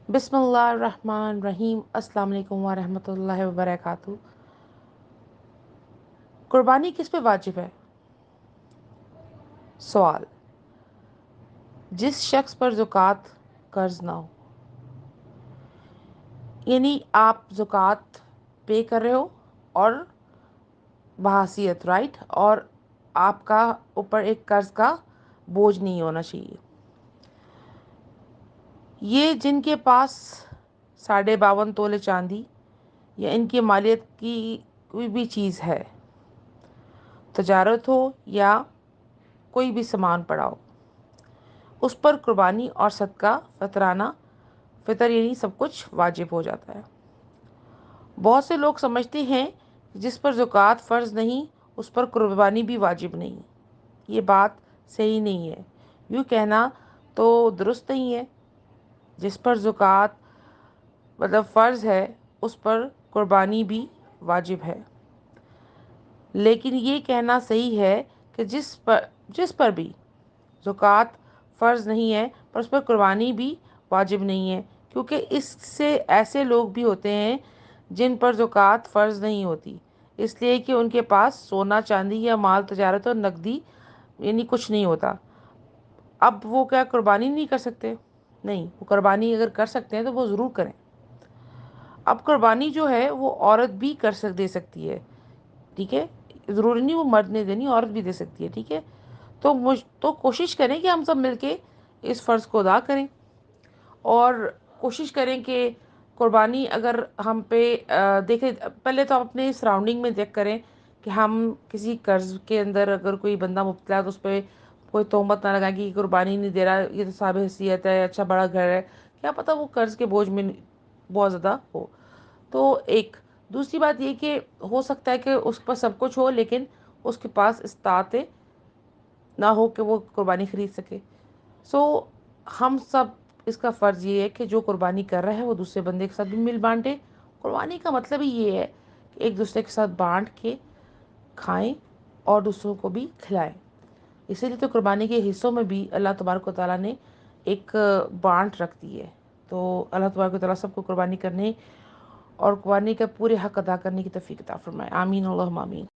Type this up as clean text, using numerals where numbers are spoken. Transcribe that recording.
बिस्मिल्लाहिर्रहमानिर्रहीम। अस्सलाम वालेकुम वरहमतुल्लाहि वबरकातुहू। कुर्बानी किस पे वाजिब है? सवाल। जिस शख्स पर ज़कात कर्ज ना हो, यानी आप ज़कात पे कर रहे हो और बहैसियत राइट, और आपका ऊपर एक कर्ज का बोझ नहीं होना चाहिए। ये जिनके पास 52.5 तोले चांदी या इनकी मालियत की कोई भी चीज़ है, तजारत हो या कोई भी सामान पड़ा हो, उस पर कुर्बानी और सदका फतराना फितर यानी सब कुछ वाजिब हो जाता है। बहुत से लोग समझते हैं कि जिस पर ज़कात फ़र्ज़ नहीं उस पर कुर्बानी भी वाजिब नहीं। ये बात सही नहीं है। यूँ कहना तो दुरुस्त नहीं है। जिस पर ज़कात मतलब फ़र्ज़ है उस पर कुर्बानी भी वाजिब है, लेकिन ये कहना सही है कि जिस पर भी ज़कात फ़र्ज़ नहीं है पर उस पर कुर्बानी भी वाजिब नहीं है, क्योंकि इससे ऐसे लोग भी होते हैं जिन पर ज़कात फ़र्ज़ नहीं होती, इसलिए कि उनके पास सोना चांदी या माल तजारत और नकदी यानी कुछ नहीं होता। अब वो क्या कुर्बानी नहीं कर सकते? नहीं, वो कुर्बानी अगर कर सकते हैं तो वो ज़रूर करें। अब कुर्बानी जो है वो औरत भी दे सकती है, ठीक है? ज़रूरी नहीं वो मर्द ने देनी, औरत भी दे सकती है, ठीक है? तो कोशिश करें कि हम सब मिलके इस फ़र्ज़ को अदा करें और कोशिश करें कि कुर्बानी अगर हम पे देखें, पहले तो आप अपने सराउंडिंग में चेक करें कि हम किसी कर्ज़ के अंदर अगर कोई बंदा मुब्तला है तो उस पे कोई तोहमत ना लगाएं कि कुर्बानी नहीं दे रहा, ये तो साहब हैसियत है, अच्छा बड़ा घर है, क्या पता वो कर्ज़ के बोझ में बहुत ज़्यादा हो। तो एक दूसरी बात ये कि हो सकता है कि उस पर सब कुछ हो लेकिन उसके पास इस्तात ना हो कि वो कुर्बानी ख़रीद सके। सो हम सब इसका फ़र्ज़ ये है कि जो कुर्बानी कर रहा है वो दूसरे बंदे के साथ भी मिल बाँटे। कुर्बानी का मतलब ही ये है कि एक दूसरे के साथ बाँट के खाएं और दूसरों को भी खिलाएं। इसीलिए तो कुर्बानी के हिस्सों में भी अल्लाह तबारक व तआला ने एक बाँट रख दी है। तो अल्लाह तबारक व तआला सबको कुर्बानी करने और कुर्बानी का पूरे हक़ अदा करने की तौफ़ीक अता फ़रमाए। आमीन अल्लाहुम्मा आमीन।